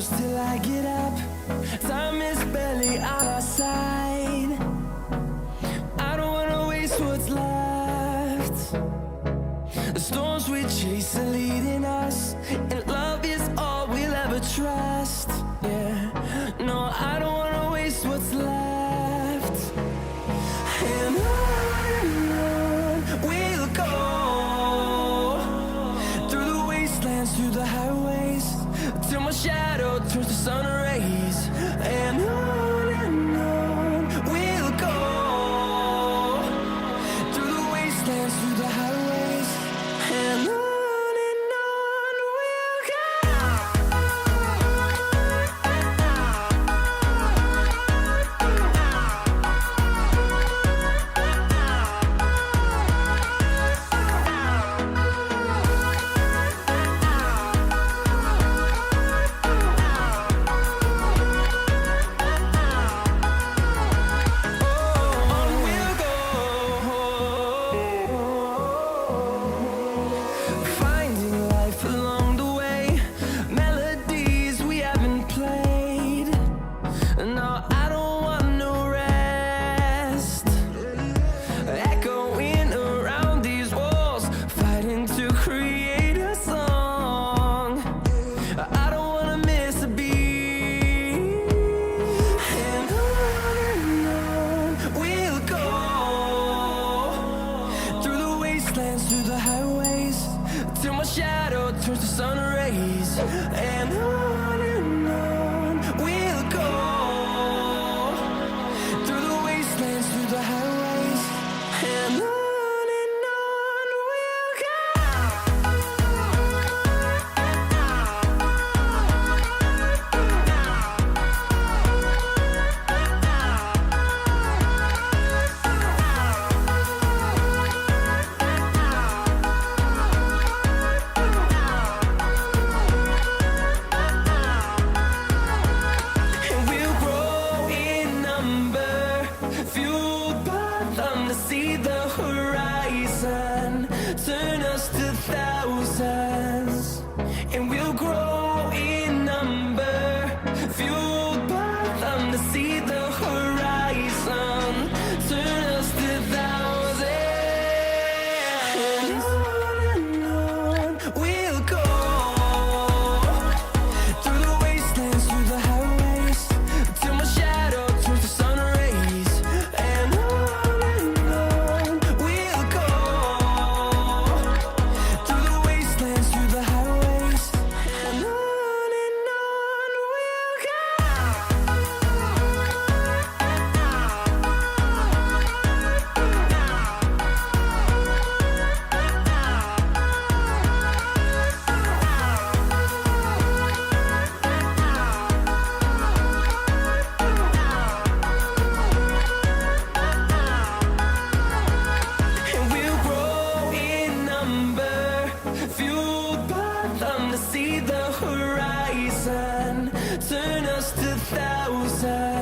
close till I get up. Time is barely on our side. I don't wanna waste what's left. The storms we chase are leading us, and love is all we'll ever trust. Yeah, no, I don't wanna waste what's left. And on we'll go, through the wastelands, through the highways, till my shadow turns to sun rays. And on we'll go, through the wastelands, through the highways, and on we'll go. Finding life along the way, melodies we haven't played. No, I don't want no rest. Echoing around these walls, fighting to create a song. I don't wanna miss a beat. And on we'll go, through the wastelands, through the highways, till my shadow turns to sun rays. And on we'll go, through the wastelands, through the highways, and on we'll go. And we'll grow in number, fueled by them to see the horizon, turn us to thousands. And we'll grow in number, fueled by them to see the horizon, turn us to thousands. And on we'll go, through the wastelands, through the highways, till my shadow turns to sun rays. And on we'll go, through the wastelands, through the highways, and on we'll go. And we'll grow in number, fueled by them to see the horizon, turn us to thousands.